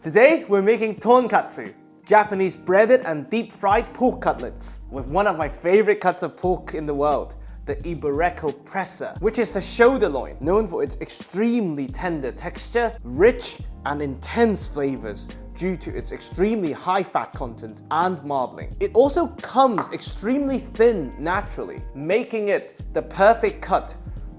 Today we're making tonkatsu, Japanese breaded and deep-fried pork cutlets, with one of my favorite cuts of pork in the world, the Ibareko Pressa, which is the shoulder loin, known for its extremely tender texture, rich and intense flavors due to its extremely high fat content and marbling. It also comes extremely thin naturally, making it the perfect cut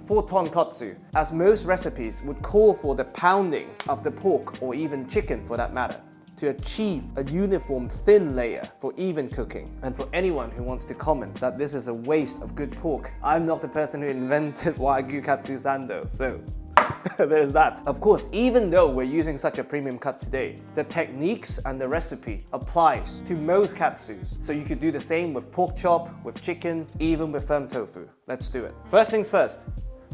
for tonkatsu, as most recipes would call for the pounding of the pork or even chicken for that matter, to achieve a uniform thin layer for even cooking. And for anyone who wants to comment that this is a waste of good pork, I'm not the person who invented Wagyu Katsu Sando, so there's that. Of course, even though we're using such a premium cut today, the techniques and the recipe applies to most katsus. So you could do the same with pork chop, with chicken, even with firm tofu. Let's do it. First things first,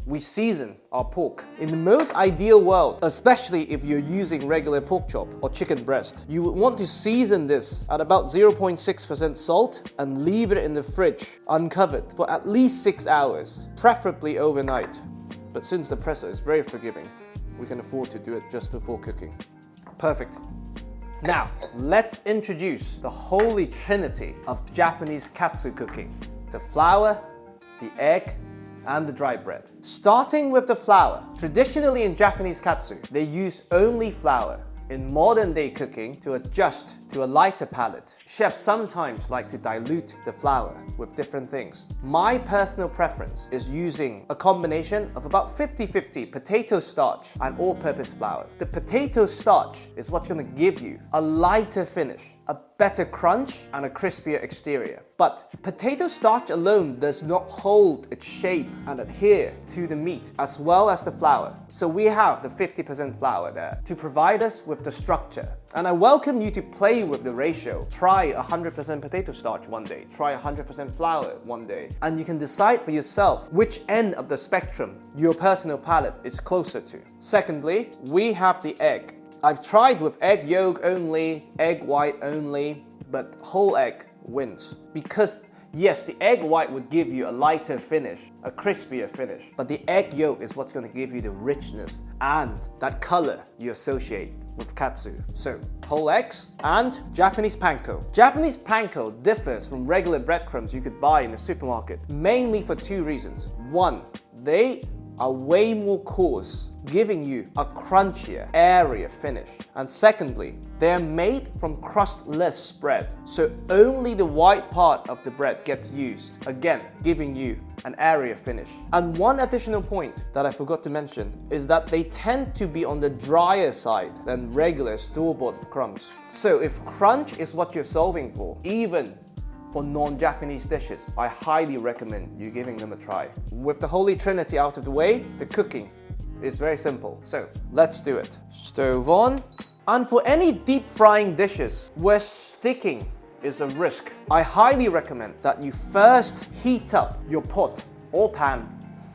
we season our pork. In the most ideal world, especially if you're using regular pork chop or chicken breast, you would want to season this at about 0.6% salt and leave it in the fridge uncovered for at least 6 hours, preferably overnight. But since the presser is very forgiving, we can afford to do it just before cooking. Perfect. Now, let's introduce the holy trinity of Japanese katsu cooking: the flour, the egg, and the dry bread. Starting with the flour. Traditionally in Japanese katsu, they use only flour. In modern day cooking, to adjust to a lighter palate, chefs sometimes like to dilute the flour with different things. My personal preference is using a combination of about 50-50 potato starch and all-purpose flour. The potato starch is what's going to give you a lighter finish, a better crunch, and a crispier exterior. But potato starch alone does not hold its shape and adhere to the meat as well as the flour. So we have the 50% flour there to provide us with the structure. And I welcome you to play with the ratio. Try 100% potato starch one day, try 100% flour one day, and you can decide for yourself which end of the spectrum your personal palate is closer to. Secondly, we have the egg. I've tried with egg yolk only, egg white only, but whole egg wins. Because yes, the egg white would give you a lighter finish, a crispier finish, but the egg yolk is what's going to give you the richness and that color you associate with katsu. So, whole eggs and Japanese panko. Japanese panko differs from regular breadcrumbs you could buy in the supermarket, mainly for two reasons. One, they are way more coarse, giving you a crunchier, airier finish. And secondly, they're made from crustless bread, so only the white part of the bread gets used, again, giving you an airier finish. And one additional point that I forgot to mention is that they tend to be on the drier side than regular store-bought crumbs. So if crunch is what you're solving for, even for non-Japanese dishes, I highly recommend you giving them a try. With the holy trinity out of the way, the cooking is very simple. So let's do it. Stove on. And for any deep frying dishes where sticking is a risk, I highly recommend that you first heat up your pot or pan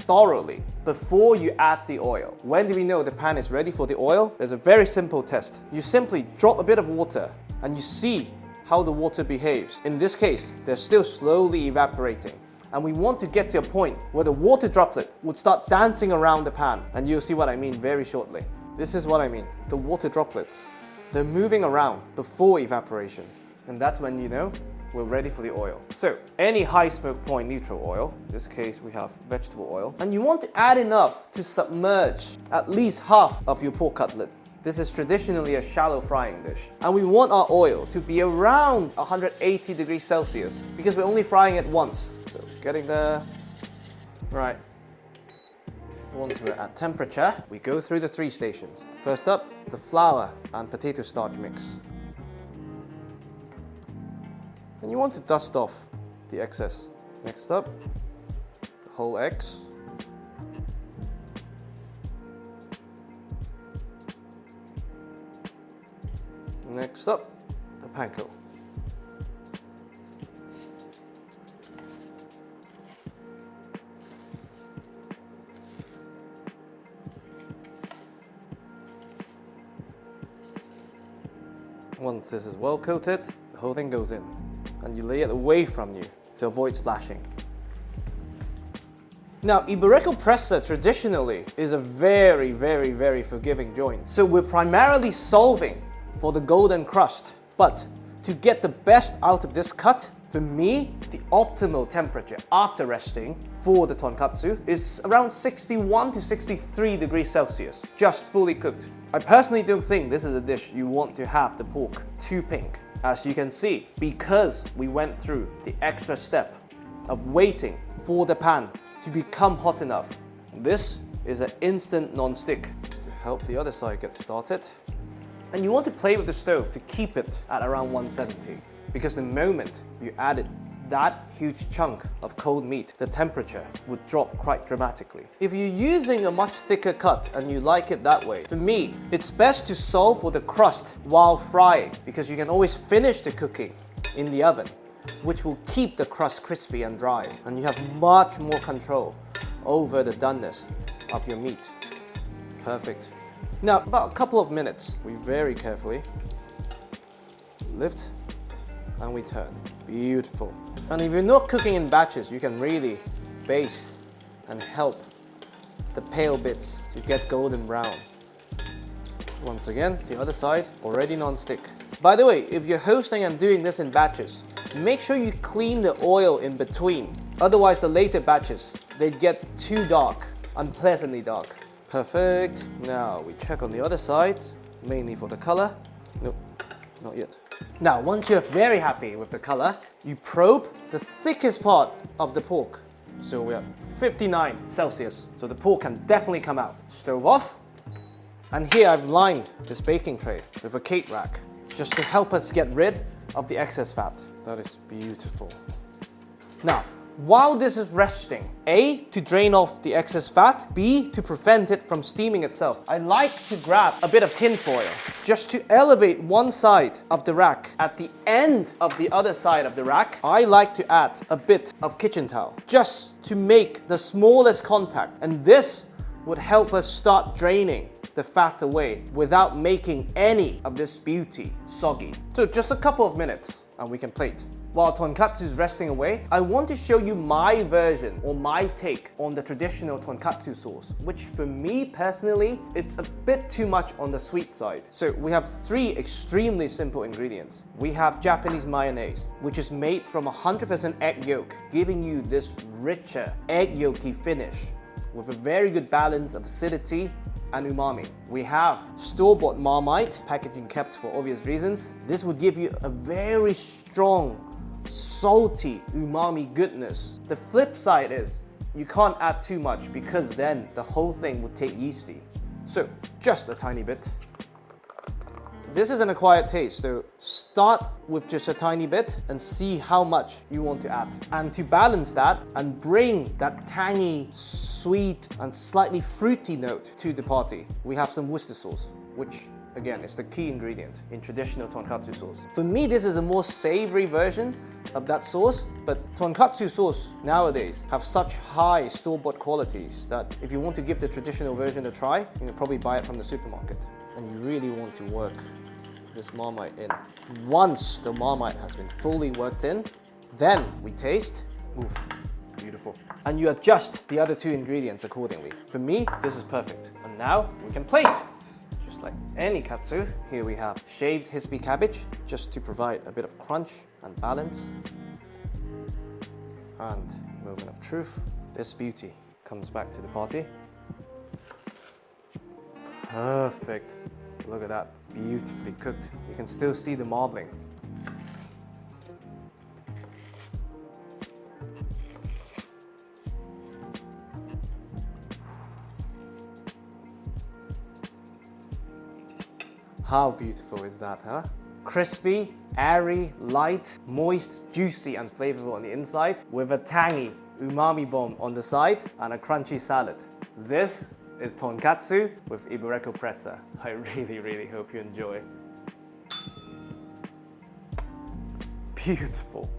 thoroughly before you add the oil. When do we know the pan is ready for the oil? There's a very simple test. You simply drop a bit of water and you see how the water behaves. In this case, they're still slowly evaporating. And we want to get to a point where the water droplet would start dancing around the pan. And you'll see what I mean very shortly. This is what I mean. The water droplets, they're moving around before evaporation. And that's when you know we're ready for the oil. So any high smoke point neutral oil, in this case we have vegetable oil, and you want to add enough to submerge at least half of your pork cutlet. This is traditionally a shallow frying dish. And we want our oil to be around 180 degrees Celsius because we're only frying it once. So getting there. Right. Once we're at temperature, we go through the 3 stations. First up, the flour and potato starch mix. And you want to dust off the excess. Next up, the whole eggs. Next up, the panko. Once this is well coated, the whole thing goes in, and you lay it away from you to avoid splashing. Now, Ibareko Pressa traditionally is a very forgiving joint. So we're primarily solving for the golden crust. But to get the best out of this cut, for me, the optimal temperature after resting for the tonkatsu is around 61 to 63 degrees Celsius, just fully cooked. I personally don't think this is a dish you want to have the pork too pink. As you can see, because we went through the extra step of waiting for the pan to become hot enough, this is an instant non-stick to help the other side get started. And you want to play with the stove to keep it at around 170, because the moment you added that huge chunk of cold meat, the temperature would drop quite dramatically. If you're using a much thicker cut and you like it that way, for me, it's best to solve for the crust while frying, because you can always finish the cooking in the oven, which will keep the crust crispy and dry, and you have much more control over the doneness of your meat. Perfect. Now, about a couple of minutes, we very carefully lift and we turn. Beautiful. And if you're not cooking in batches, you can really baste and help the pale bits to get golden brown. Once again, the other side, already non-stick. By the way, if you're hosting and doing this in batches, make sure you clean the oil in between. Otherwise, the later batches, they get too dark, unpleasantly dark. Perfect. Now we check on the other side, mainly for the color. Nope, not yet. Now, once you're very happy with the color, you probe the thickest part of the pork. So we're at 59 Celsius, so the pork can definitely come out. Stove off. And here I've lined this baking tray with a cake rack, just to help us get rid of the excess fat. That is beautiful. Now, while this is resting, A, to drain off the excess fat, B, to prevent it from steaming itself, I like to grab a bit of tin foil just to elevate one side of the rack. At the end of the other side of the rack, I like to add a bit of kitchen towel just to make the smallest contact, and this would help us start draining the fat away without making any of this beauty soggy. So just a couple of minutes and we can plate. While tonkatsu is resting away, I want to show you my version or my take on the traditional tonkatsu sauce, which for me personally, it's a bit too much on the sweet side. So we have three extremely simple ingredients. We have Japanese mayonnaise, which is made from 100% egg yolk, giving you this richer egg yolky finish with a very good balance of acidity and umami. We have store-bought Marmite, packaging kept for obvious reasons. This would give you a very strong, salty umami goodness. The flip side is you can't add too much because then the whole thing would take yeasty. So just a tiny bit. This is an acquired taste, so start with just a tiny bit and see how much you want to add. And to balance that and bring that tangy, sweet and slightly fruity note to the party, we have some Worcester sauce, which again is the key ingredient in traditional tonkatsu sauce. For me, this is a more savory version of that sauce, but tonkatsu sauce nowadays have such high store-bought qualities that if you want to give the traditional version a try, you can probably buy it from the supermarket. And you really want to work this Marmite in. Once the Marmite has been fully worked in, then we taste. Oof, beautiful. And you adjust the other two ingredients accordingly. For me, this is perfect. And now we can plate. Just like any katsu, here we have shaved Hispi cabbage, just to provide a bit of crunch and balance. And moment of truth, this beauty comes back to the party. Perfect. Look at that, beautifully cooked. You can still see the marbling. How beautiful is that, huh? Crispy, airy, light, moist, juicy and flavorful on the inside, with a tangy umami bomb on the side and a crunchy salad. This is tonkatsu with Ibureco Pressa. I really hope you enjoy. Beautiful.